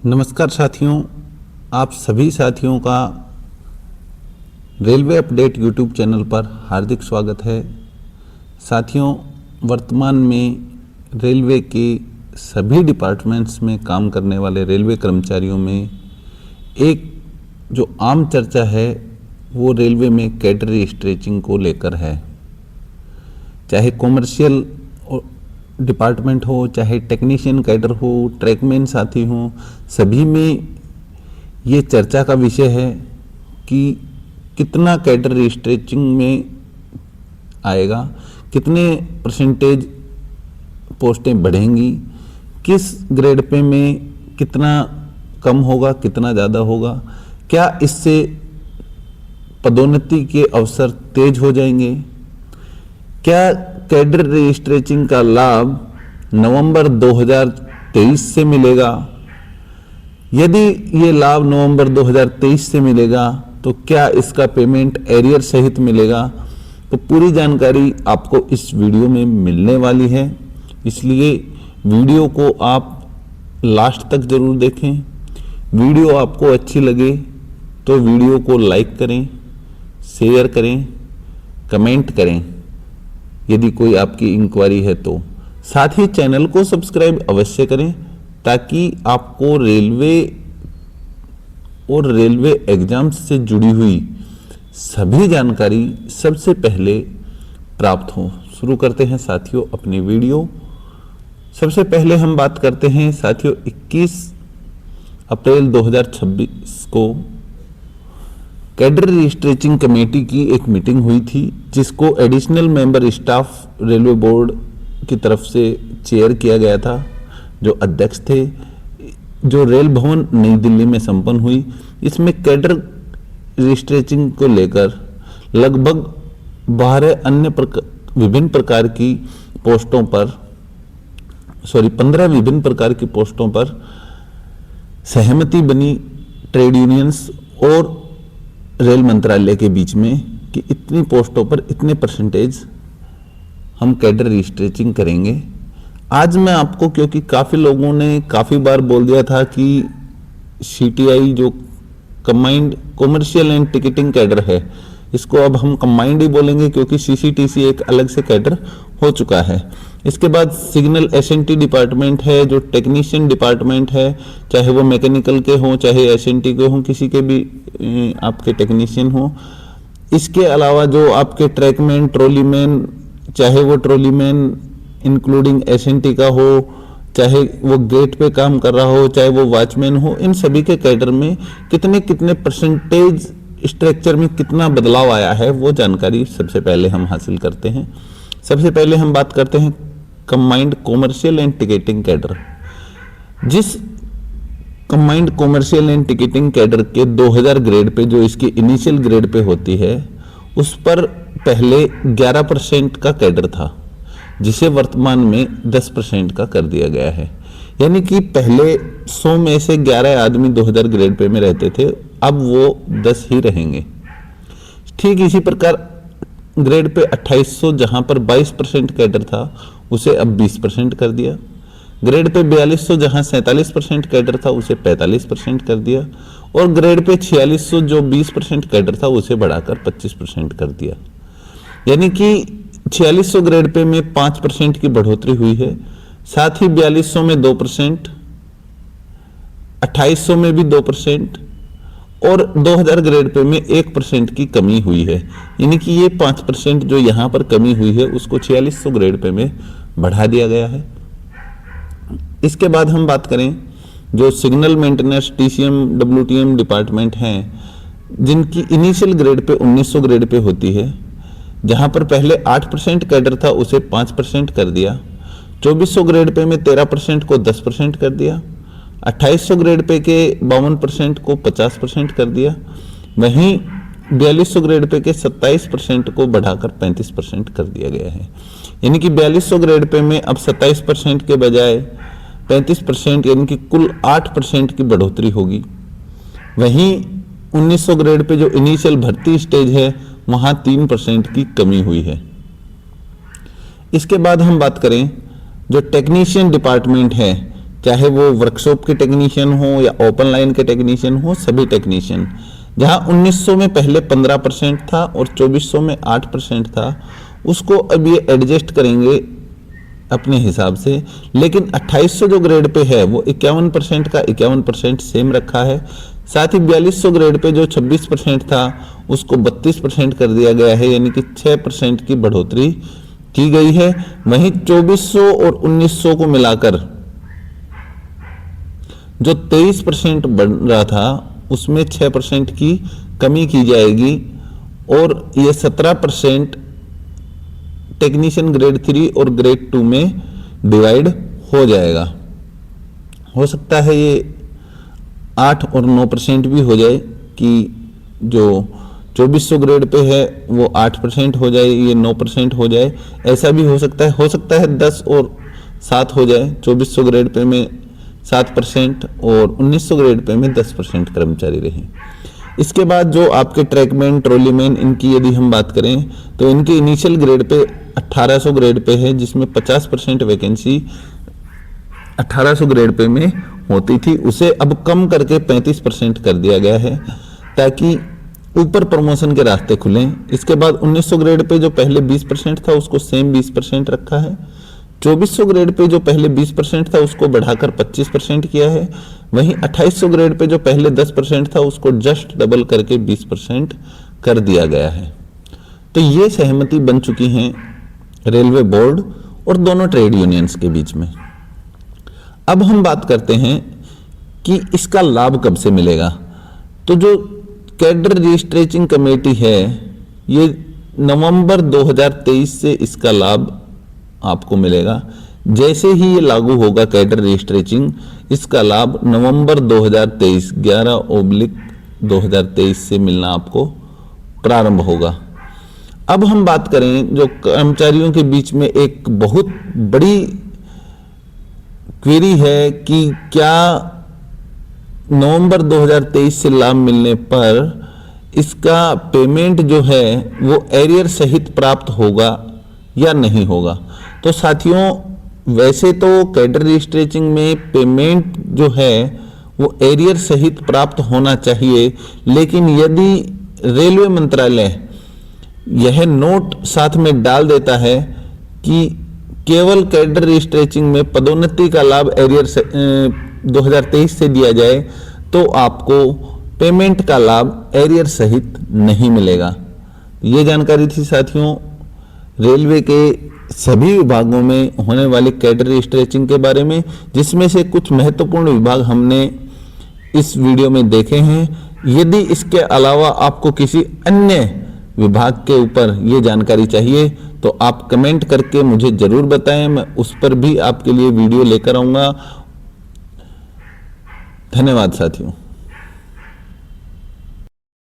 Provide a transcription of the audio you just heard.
नमस्कार साथियों, आप सभी साथियों का रेलवे अपडेट यूट्यूब चैनल पर हार्दिक स्वागत है। साथियों, वर्तमान में रेलवे के सभी डिपार्टमेंट्स में काम करने वाले रेलवे कर्मचारियों में एक जो आम चर्चा है वो रेलवे में कैडर स्ट्रेचिंग को लेकर है। चाहे कॉमर्शियल डिपार्टमेंट हो, चाहे टेक्नीशियन कैडर हो, ट्रैकमैन साथी हो, सभी में ये चर्चा का विषय है कि कितना कैडर स्ट्रेचिंग में आएगा, कितने परसेंटेज पोस्टें बढ़ेंगी, किस ग्रेड पे में कितना कम होगा, कितना ज़्यादा होगा, क्या इससे पदोन्नति के अवसर तेज हो जाएंगे, क्या कैडर स्ट्रेचिंग का लाभ नवंबर 2023 से मिलेगा। यदि ये लाभ नवंबर 2023 से मिलेगा तो क्या इसका पेमेंट एरियर सहित मिलेगा। तो पूरी जानकारी आपको इस वीडियो में मिलने वाली है, इसलिए वीडियो को आप लास्ट तक जरूर देखें। वीडियो आपको अच्छी लगे तो वीडियो को लाइक करें, शेयर करें, कमेंट करें यदि कोई आपकी इंक्वायरी है तो। साथ ही चैनल को सब्सक्राइब अवश्य करें ताकि आपको रेलवे और रेलवे एग्जाम्स से जुड़ी हुई सभी जानकारी सबसे पहले प्राप्त हो। शुरू करते हैं साथियों अपनी वीडियो। सबसे पहले हम बात करते हैं साथियों 21 अप्रैल 2026 को कैडर स्ट्रेचिंग कमेटी की एक मीटिंग हुई थी, जिसको additional member staff railway board की तरफ से चेयर किया गया था। जो अध्यक्ष थे, जो रेल भवन नई दिल्ली में संपन्न हुई। इसमें कैडर स्ट्रेचिंग को लेकर लगभग 12 अन्य विभिन्न प्रकार की पोस्टों पर 15 विभिन्न प्रकार की पोस्टों पर सहमति बनी ट्रेड यूनियंस और रेल मंत्रालय के बीच में कि इतनी पोस्टों पर इतने परसेंटेज हम कैडर स्ट्रेचिंग करेंगे। आज मैं आपको, क्योंकि काफ़ी लोगों ने काफ़ी बार बोल दिया था कि सीटीआई जो combined commercial and ticketing cadre है, इसको अब हम कंबाइंड ही बोलेंगे क्योंकि सीसीटीसी एक अलग से कैडर हो चुका है। इसके बाद सिग्नल एसएनटी डिपार्टमेंट है, जो टेक्नीशियन डिपार्टमेंट है, चाहे वो मैकेनिकल के हों, चाहे एसएनटी के हों, किसी के भी आपके टेक्नीशियन हो। इसके अलावा जो आपके ट्रैकमैन, ट्रॉलीमैन, चाहे वो ट्रॉलीमैन इंक्लूडिंग एसएनटी का हो, चाहे वो गेट पे काम कर रहा हो, चाहे वो वॉचमैन हो, इन सभी के कैडर में कितने कितने परसेंटेज स्ट्रक्चर में कितना बदलाव आया है वो जानकारी सबसे पहले हम हासिल करते हैं। सबसे पहले हम बात करते हैं combined commercial and ticketing cadre. जिस combined commercial and ticketing cadre के 2000 ग्रेड पे, जो इसकी इनिशियल ग्रेड पे होती है, उस पर पहले 11% का कैडर था, जिसे वर्तमान में 10% का कर दिया गया है। यानी कि पहले 100 में से 11 आदमी 2000 ग्रेड पे में रहते थे, अब वो 10 ही रहेंगे। ठीक इसी प्रकार ग्रेड पे 2800 जहां पर 22% कैडर था, उसे अब 20% कर दिया। ग्रेड पे 4200 जहां 47% कैडर था, उसे 45% कर दिया। और ग्रेड पे 4600 जो 20% कैडर था, उसे बढ़ाकर 25% कर दिया। यानी कि 4600 ग्रेड पे में 5% की बढ़ोतरी हुई है। साथ ही 4200 में 2%, 2800 में भी 2% और 2000 ग्रेड पे में 1% की कमी हुई है। यानी कि ये 5% जो यहाँ पर कमी हुई है, उसको 4600 ग्रेड पे में बढ़ा दिया गया है। इसके बाद हम बात करें जो signal maintenance, TCM, WTM department हैं, जिनकी initial grade pay 1900 grade pay होती है, जहाँ पर पहले 8% कैडर था, उसे 5% कर दिया। 2400 ग्रेड पे में 13% को 10% कर दिया। 2800 ग्रेड पे के 52% को 50% कर दिया। वहीं 4200 ग्रेड पे के 27% को बढ़ाकर 35% कर दिया गया है। यानी कि 4200 ग्रेड पे में अब 27% के बजाय 35%, यानी कि कुल 8% की बढ़ोतरी होगी। वहीं 1900 ग्रेड पे जो इनिशियल भर्ती स्टेज है, वहाँ 3% की कमी हुई है। इसके बाद हम बात करें जो टेक्नीशियन डिपार्टमेंट है, चाहे वो वर्कशॉप के टेक्नीशियन हो या ओपन लाइन के टेक्नीशियन हो, सभी टेक्नीशियन। जहां 1900 में पहले 15% था और 2400 में 8% था, उसको अब ये एडजस्ट करेंगे अपने हिसाब से। लेकिन 2800 जो ग्रेड पे है वो 51% का 51% सेम रखा है। साथ ही 4200 ग्रेड पे जो 26% था उसको 32% कर दिया गया है, यानी कि 6% की बढ़ोतरी की गई है। वहीं 2400 और 1900 को मिलाकर जो 23% बढ़ रहा था उसमें 6% की कमी की जाएगी और ये 17% टेक्नीशियन ग्रेड 3 और ग्रेड 2 में डिवाइड हो जाएगा। हो सकता है ये 8 और 9% भी हो जाए कि जो 2400 ग्रेड पे है वो 8% हो जाए, ये 9% हो जाए, ऐसा भी हो सकता है। हो सकता है 10 और 7 हो जाए, 2400 ग्रेड पे में 7% और 1900 ग्रेड पे में 10% कर्मचारी रहे। इसके बाद जो आपके ट्रैकमैन, ट्रॉलीमैन, इनकी यदि हम बात करें तो इनके initial grade pay 1800 grade pay है, जिसमें 50% वैकेंसी 1800 ग्रेड पे में होती थी, उसे अब कम करके 35% कर दिया गया है ताकि ऊपर प्रमोशन के रास्ते खुलें। इसके बाद 1900 ग्रेड पे जो पहले 20% था उसको सेम 20% रखा है। 2400 ग्रेड पे जो पहले 20% था उसको बढ़ाकर 25% किया है। वहीं 2800 ग्रेड पे जो पहले 10% था उसको जस्ट डबल करके 20% कर दिया गया है। तो ये सहमति बन चुकी है रेलवे बोर्ड और दोनों ट्रेड यूनियंस के बीच में। अब हम बात करते हैं कि इसका लाभ कब से मिलेगा। तो जो कैडर रिस्ट्रेचिंग कमेटी है, ये नवंबर 2023 से इसका लाभ आपको मिलेगा। जैसे ही ये लागू होगा कैडर रिस्ट्रेचिंग, इसका लाभ नवंबर 2023 11/2023 से मिलना आपको प्रारंभ होगा। अब हम बात करें जो कर्मचारियों के बीच में एक बहुत बड़ी क्वेरी है कि क्या नवंबर 2023 से लाभ मिलने पर इसका पेमेंट जो है वो एरियर सहित प्राप्त होगा या नहीं होगा। तो साथियों, वैसे तो कैडर रिस्ट्रेचिंग में पेमेंट जो है वो एरियर सहित प्राप्त होना चाहिए, लेकिन यदि रेलवे मंत्रालय यह नोट साथ में डाल देता है कि केवल कैडर रिस्ट्रेचिंग में पदोन्नति का लाभ एरियर 2023 से दिया जाए तो आपको पेमेंट का लाभ एरियर सहित नहीं मिलेगा। ये जानकारी थी साथियों रेलवे के सभी विभागों में होने वाली कैडर रिस्ट्रेचिंग के बारे में, जिसमें से कुछ महत्वपूर्ण विभाग हमने इस वीडियो में देखे हैं। यदि इसके अलावा आपको किसी अन्य विभाग के ऊपर ये जानकारी चाहिए तो आप कमेंट करके मुझे जरूर बताएं, मैं उस पर भी आपके लिए वीडियो लेकर आऊंगा। धन्यवाद साथियों।